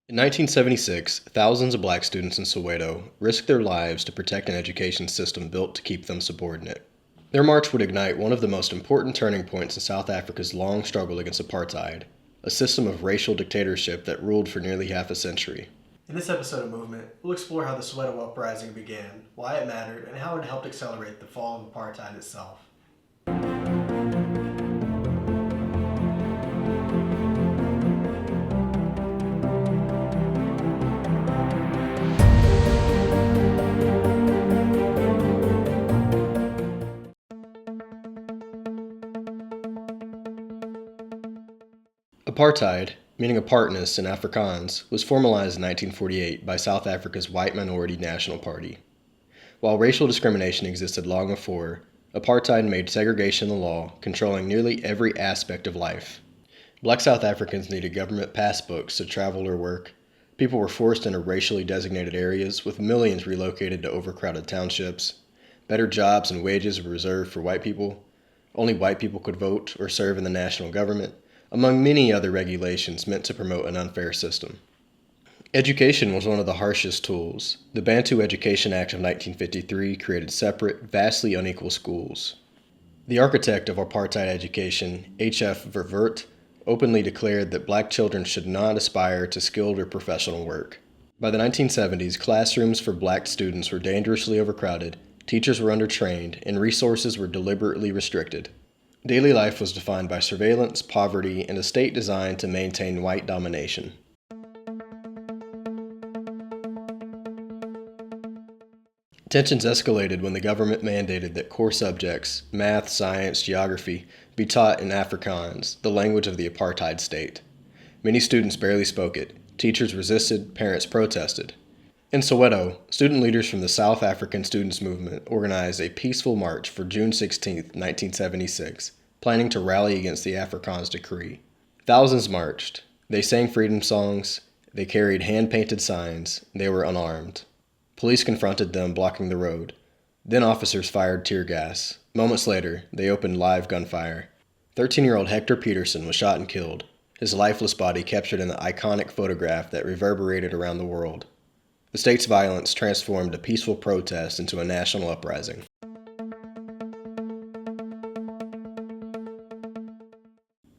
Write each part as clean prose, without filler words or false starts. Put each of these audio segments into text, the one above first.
In 1976, thousands of black students in Soweto risked their lives to protect an education system built to keep them subordinate. Their march would ignite one of the most important turning points in South Africa's long struggle against apartheid, a system of racial dictatorship that ruled for nearly half a century. In this episode of Movement, we'll explore how the Soweto Uprising began, why it mattered, and how it helped accelerate the fall of apartheid itself. Apartheid, meaning apartness in Afrikaans, was formalized in 1948 by South Africa's white minority National Party. While racial discrimination existed long before, apartheid made segregation the law, controlling nearly every aspect of life. Black South Africans needed government passbooks to travel or work. People were forced into racially designated areas, with millions relocated to overcrowded townships. Better jobs and wages were reserved for white people. Only white people could vote or serve in the national government, among many other regulations meant to promote an unfair system. Education was one of the harshest tools. The Bantu Education Act of 1953 created separate, vastly unequal schools. The architect of apartheid education, H.F. Verwoerd, openly declared that black children should not aspire to skilled or professional work. By the 1970s, classrooms for black students were dangerously overcrowded, teachers were undertrained, and resources were deliberately restricted. Daily life was defined by surveillance, poverty, and a state designed to maintain white domination. Tensions escalated when the government mandated that core subjects, math, science, geography, be taught in Afrikaans, the language of the apartheid state. Many students barely spoke it. Teachers resisted, parents protested. In Soweto, student leaders from the South African Students Movement organized a peaceful march for June 16, 1976, planning to rally against the Afrikaans decree. Thousands marched. They sang freedom songs. They carried hand-painted signs. They were unarmed. Police confronted them, blocking the road. Then officers fired tear gas. Moments later, they opened live gunfire. 13-year-old Hector Pieterson was shot and killed, his lifeless body captured in the iconic photograph that reverberated around the world. The state's violence transformed a peaceful protest into a national uprising.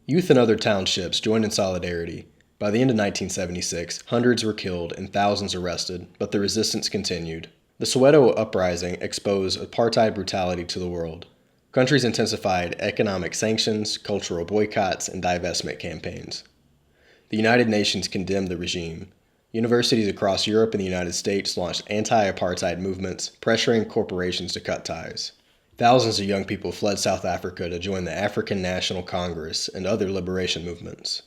Youth in other townships joined in solidarity. By the end of 1976, hundreds were killed and thousands arrested, but the resistance continued. The Soweto Uprising exposed apartheid brutality to the world. Countries intensified economic sanctions, cultural boycotts, and divestment campaigns. The United Nations condemned the regime. Universities across Europe and the United States launched anti-apartheid movements, pressuring corporations to cut ties. Thousands of young people fled South Africa to join the African National Congress and other liberation movements.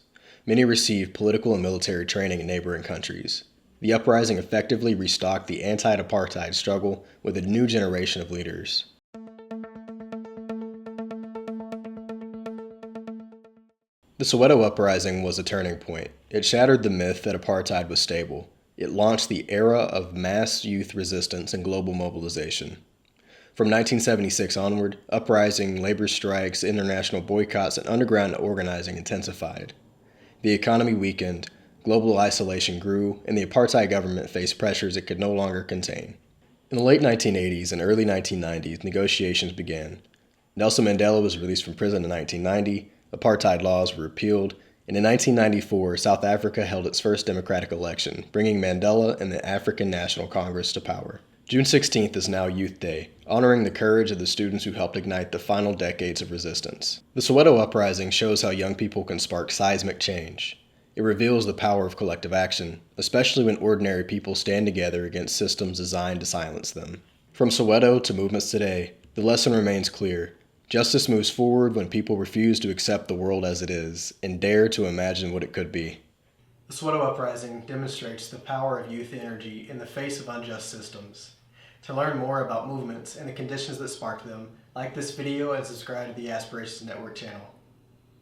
Many received political and military training in neighboring countries. The uprising effectively restocked the anti-apartheid struggle with a new generation of leaders. The Soweto Uprising was a turning point. It shattered the myth that apartheid was stable. It launched the era of mass youth resistance and global mobilization. From 1976 onward, uprising, labor strikes, international boycotts, and underground organizing intensified. The economy weakened, global isolation grew, and the apartheid government faced pressures it could no longer contain. In the late 1980s and early 1990s, negotiations began. Nelson Mandela was released from prison in 1990, apartheid laws were repealed, and in 1994, South Africa held its first democratic election, bringing Mandela and the African National Congress to power. June 16th is now Youth Day, honoring the courage of the students who helped ignite the final decades of resistance. The Soweto Uprising shows how young people can spark seismic change. It reveals the power of collective action, especially when ordinary people stand together against systems designed to silence them. From Soweto to movements today, the lesson remains clear. Justice moves forward when people refuse to accept the world as it is and dare to imagine what it could be. The Soweto Uprising demonstrates the power of youth energy in the face of unjust systems. To learn more about movements and the conditions that sparked them, like this video and subscribe to the Aspirations Network channel.